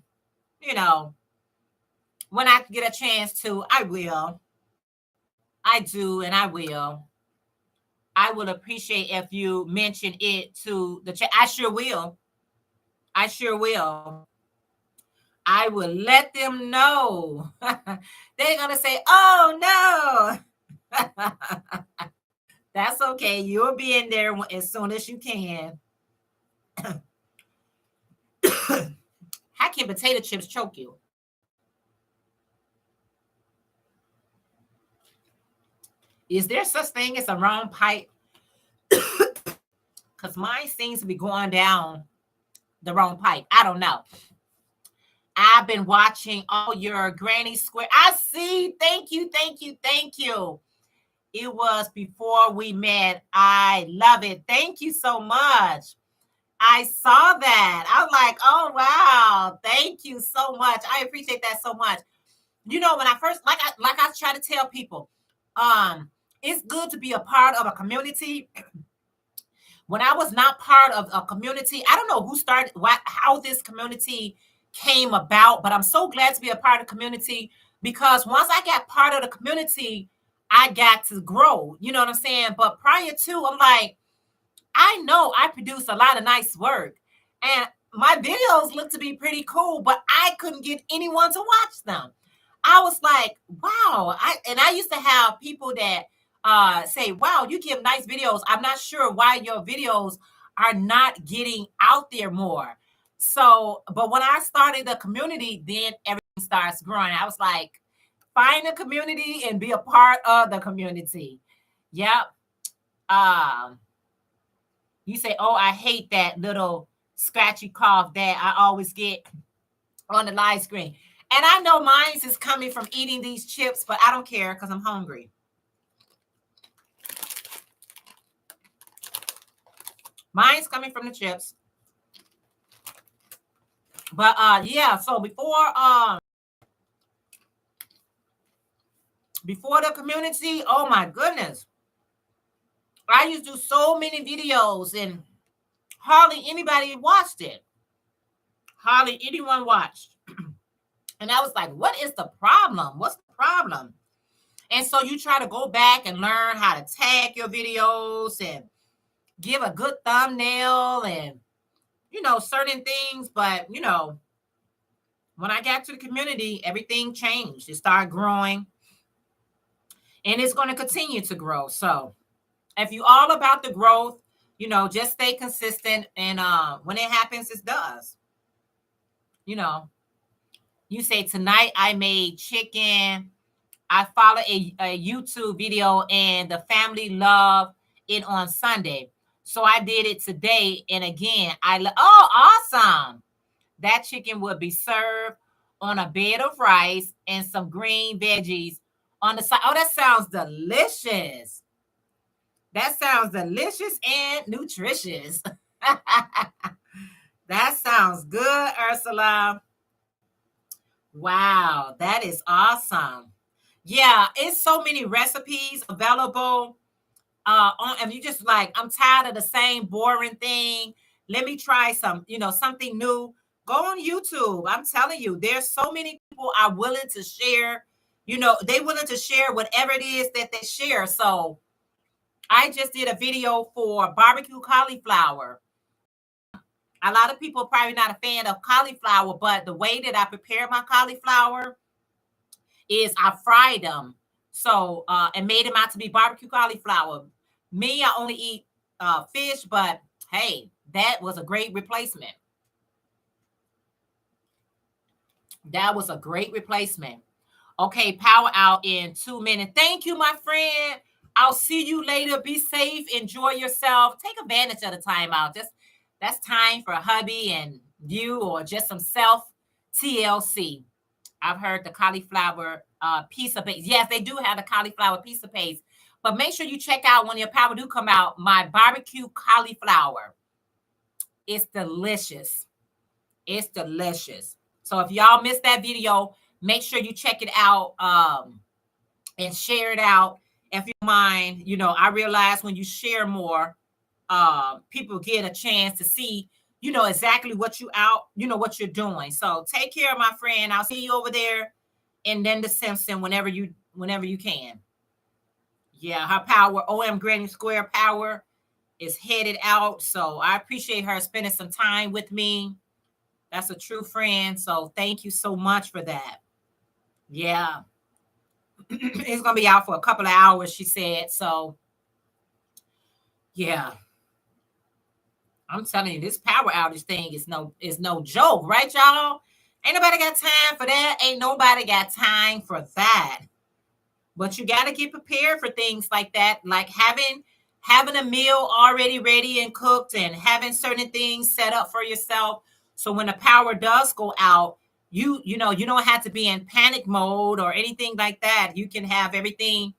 when I get a chance to, I will. I do, and I will. I will appreciate if you mention it to the chat. I sure will. I sure will. I will let them know. They're going to say, oh, no. That's okay. You'll be in there as soon as you can. How can potato chips choke you? Is there such thing as a wrong pipe? Because mine seems to be going down the wrong pipe. I don't know. I've been watching all your Granny Square. I see. Thank you. Thank you. Thank you. It was before we met. I love it. Thank you so much. I saw that. I was like, oh, wow. Thank you so much. I appreciate that so much. When I first, like I try to tell people, it's good to be a part of a community. When I was not part of a community, I don't know who started, how this community came about, but I'm so glad to be a part of the community, because once I got part of the community, I got to grow. You know what I'm saying? But prior to, I'm like, I know I produce a lot of nice work, and my videos look to be pretty cool, but I couldn't get anyone to watch them. I was like, wow. I used to have people that say, wow, you give nice videos. I'm not sure why your videos are not getting out there more. So, but when I started the community, then everything starts growing. I was like, find a community and be a part of the community. Yep. You say, oh, I hate that little scratchy cough that I always get on the live screen. And I know mine is coming from eating these chips, but I don't care because I'm hungry. Mine's coming from the chips. But yeah, so before the community, oh my goodness. I used to do so many videos and hardly anybody watched it. Hardly anyone watched. And I was like, what is the problem? What's the problem? And so you try to go back and learn how to tag your videos and give a good thumbnail and, certain things. But, when I got to the community, everything changed. It started growing. And it's going to continue to grow. So if you're all about the growth, just stay consistent. And when it happens, it does. You say, tonight I made chicken I follow a YouTube video and the family love it on Sunday. So I did it today. And again, oh, awesome. That chicken would be served on a bed of rice and some green veggies on the side. Oh, that sounds delicious. That sounds delicious and nutritious. That sounds good, Ursula. Wow, that is awesome. Yeah, it's so many recipes available. If you just like, I'm tired of the same boring thing. Let me try something new. Go on YouTube. I'm telling you, there's so many people are willing to share. They willing to share whatever it is that they share. So I just did a video for barbecue cauliflower. A lot of people are probably not a fan of cauliflower, but the way that I prepare my cauliflower is I fried them. So, and made them out to be barbecue cauliflower. Me, I only eat fish, but hey, that was a great replacement. That was a great replacement. Okay, power out in 2 minutes. Thank you, my friend. I'll see you later. Be safe. Enjoy yourself. Take advantage of the time out. That's time for a hubby and you, or just some self TLC. I've heard the cauliflower pizza paste. Yes, they do have the cauliflower pizza paste. But make sure you check out when your power do come out, my barbecue cauliflower. It's delicious. It's delicious. So if y'all missed that video, make sure you check it out and share it out. If you mind, I realize when you share more, people get a chance to see, exactly what what you're doing. So take care, my friend. I'll see you over there. And then the Simpson whenever you can. Yeah, her power, OM Granny Square power is headed out. So I appreciate her spending some time with me. That's a true friend. So thank you so much for that. Yeah. It's going to be out for a couple of hours, she said. So yeah. I'm telling you, this power outage thing is no joke, right, y'all? Ain't nobody got time for that. Ain't nobody got time for that. But you got to get prepared for things like that, like having a meal already ready and cooked, and having certain things set up for yourself. So when the power does go out, you don't have to be in panic mode or anything like that. You can have everything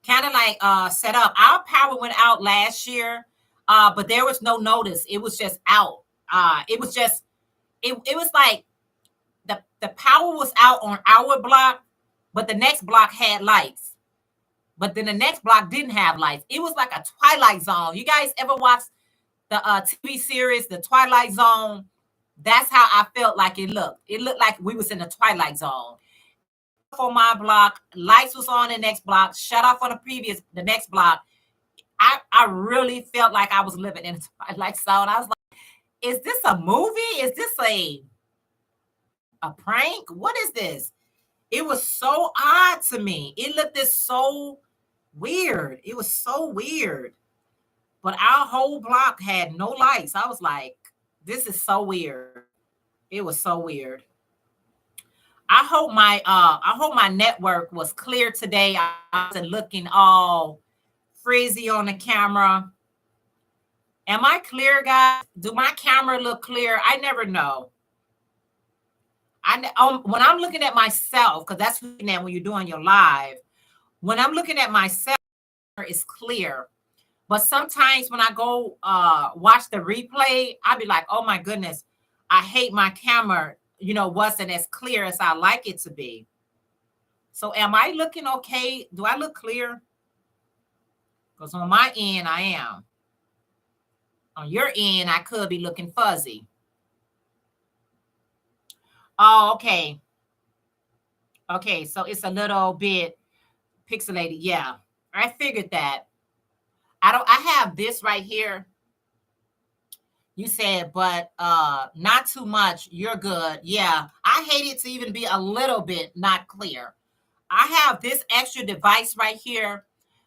kind of like set up. Our power went out last year, but there was no notice. It was just out. It was like the power was out on our block, but the next block had lights. But then the next block didn't have lights. It was like a Twilight Zone. You guys ever watch the TV series, The Twilight Zone? That's how I felt like it looked. It looked like we was in the Twilight Zone. For my block, lights was on the next block, shut off on the next block. I really felt like I was living in a Twilight Zone. I was like, is this a movie? Is this a prank? What is this? It was so odd to me. It looked so weird. It was so weird. But our whole block had no lights. I was like, this is so weird. It was so weird. I hope my network was clear today. I wasn't looking all frizzy on the camera. Am I clear, guys? Do my camera look clear? I never know. When I'm looking at myself, because that's when you're doing your live, when I'm looking at myself, it's clear. But sometimes when I go watch the replay, I'll be like, oh my goodness, I hate my camera, wasn't as clear as I like it to be. So am I looking okay? Do I look clear? Because on my end, I am. On your end, I could be looking fuzzy. Oh, okay. Okay, so it's a little bit pixelated. Yeah, I figured that. I have this right here. You said, but not too much. You're good. Yeah, I hate it to even be a little bit not clear. I have this extra device right here.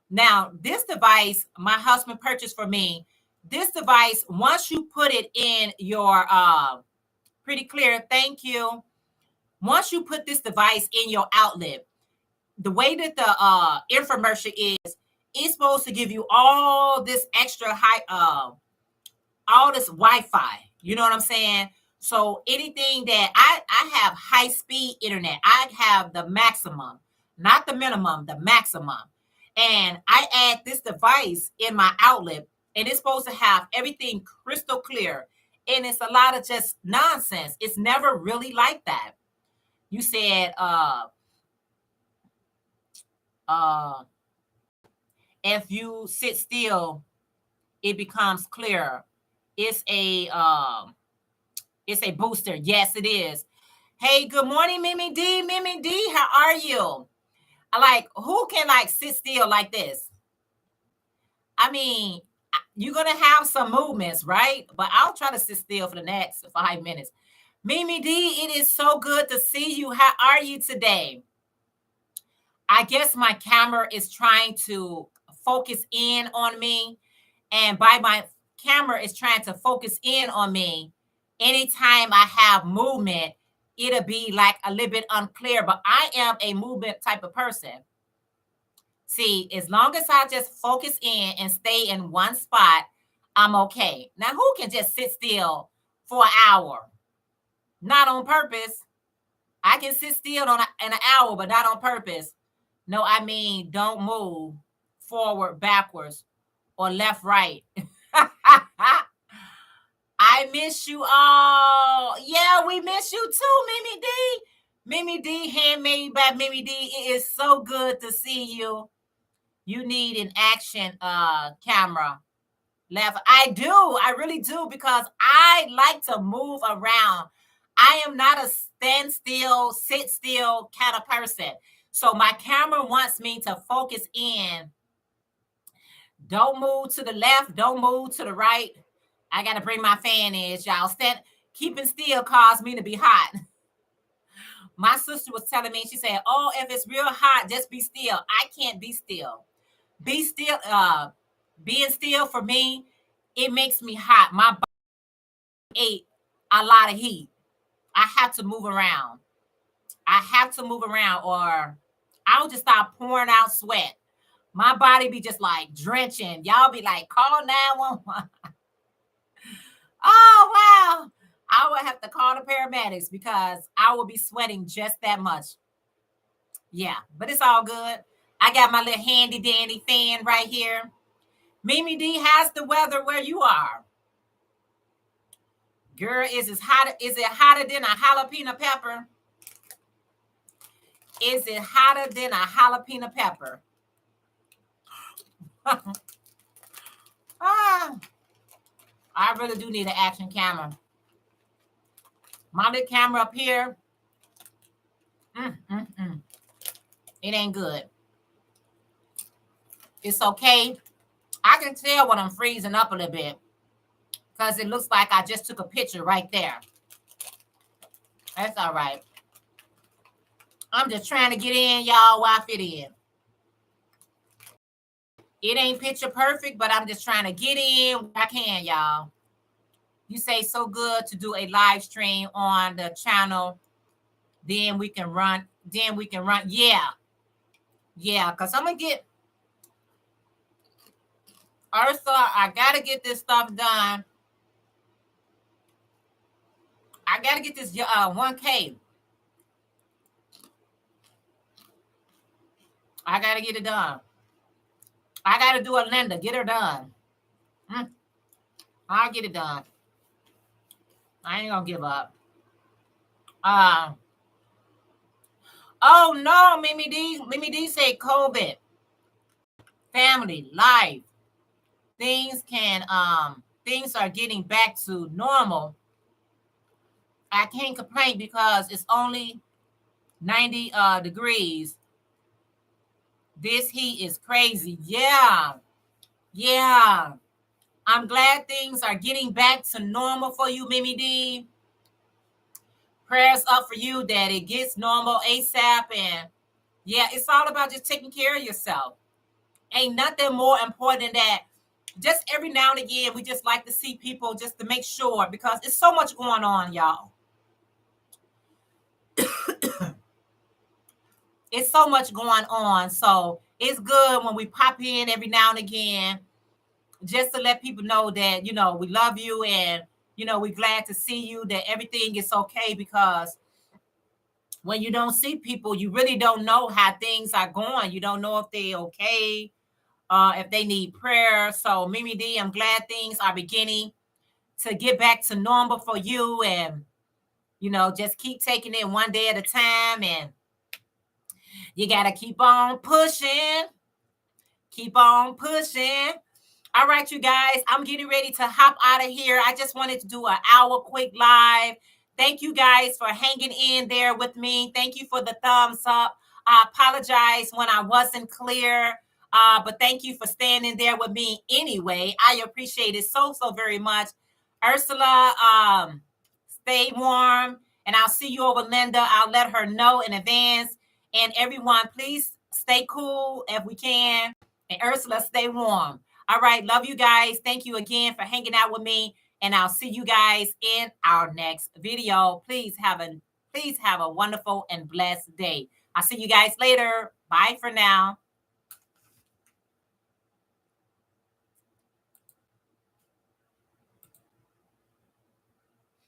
Now, this device, my husband purchased for me. This device, once you put it in your pretty clear, thank you. Once you put this device in your outlet, the way that the infomercial is, it's supposed to give you all this extra high, all this Wi-Fi. You know what I'm saying? So anything that I have high speed internet, I have the maximum, not the minimum, the maximum. And I add this device in my outlet, and it's supposed to have everything crystal clear. And it's a lot of just nonsense. It's never really like that. You said uh if you sit still, it becomes clearer. It's a it's a booster. Yes, it is. Hey, good morning, Mimi D. Mimi D, how are you? I like, who can like sit still like this? I mean, you're gonna have some movements, right? But I'll try to sit still for the next 5 minutes. Mimi D, it is so good to see you. How are you today? I guess my camera is trying to focus in on me, and by my camera is trying to focus in on me, anytime I have movement, it'll be like a little bit unclear, but I am a movement type of person. See, as long as I just focus in and stay in one spot, I'm okay. Now, who can just sit still for an hour? Not on purpose. I can sit still in an hour, but not on purpose. No, I mean, don't move forward, backwards, or left, right. I miss you all. Yeah, we miss you too, Mimi D. Mimi D, handmade by Mimi D. It is so good to see you. You need an action camera. Left. I do. I really do, because I like to move around. I am not a stand still, sit still kind of person. So my camera wants me to focus in. Don't move to the left. Don't move to the right. I got to bring my fan in, y'all. Keeping still caused me to be hot. My sister was telling me, she said, oh, if it's real hot, just be still. I can't be still. Be still. Being still for me, it makes me hot. My body ate a lot of heat. I have to move around. I have to move around, or I'll just start pouring out sweat. My body be just like drenching. Y'all be like, call 911. Oh, wow. I would have to call the paramedics because I will be sweating just that much. Yeah, but it's all good. I got my little handy dandy fan right here. Mimi D, how's the weather where you are? Girl, is it hotter than a jalapeno pepper? Is it hotter than a jalapeno pepper? I really do need an action camera. My little camera up here, it ain't good. It's okay. I can tell when I'm freezing up a little bit, because it looks like I just took a picture right there. That's all right. I'm just trying to get in, y'all, while I fit in. It ain't picture perfect, but I'm just trying to get in where I can, y'all. You say so good to do a live stream on the channel. Then we can run. Yeah. Yeah, because I'm going to get Ursula, I got to get this stuff done. I got to get this 1K. I got to get it done. I got to do a Linda. Get her done. I'll get it done. I ain't going to give up. Oh, no, Mimi D. Mimi D said COVID. Family, life. Things are getting back to normal. I can't complain because it's only 90 degrees. This heat is crazy. Yeah. I'm glad things are getting back to normal for you, Mimi D. Prayers up for you that it gets normal ASAP. And yeah, it's all about just taking care of yourself. Ain't nothing more important than that. Just every now and again, we just like to see people just to make sure, because it's so much going on, y'all. it's so much going on. So it's good when we pop in every now and again, just to let people know that, you know, we love you, and, you know, we're glad to see you, that everything is okay, because when you don't see people, you really don't know how things are going. You don't know if they're okay, if they need prayer. So Mimi D, I'm glad things are beginning to get back to normal for you, and, you know, just keep taking it one day at a time, and you got to keep on pushing. Keep on pushing. All right, you guys, I'm getting ready to hop out of here. I just wanted to do an hour quick live. Thank you guys for hanging in there with me. Thank you for the thumbs up. I apologize when I wasn't clear, but thank you for standing there with me anyway. I appreciate it so, so very much. Ursula, stay warm, and I'll see you over Linda. I'll let her know in advance. And everyone, please stay cool if we can. And Ursula, stay warm. All right. Love you guys. Thank you again for hanging out with me. And I'll see you guys in our next video. Please have a wonderful and blessed day. I'll see you guys later. Bye for now.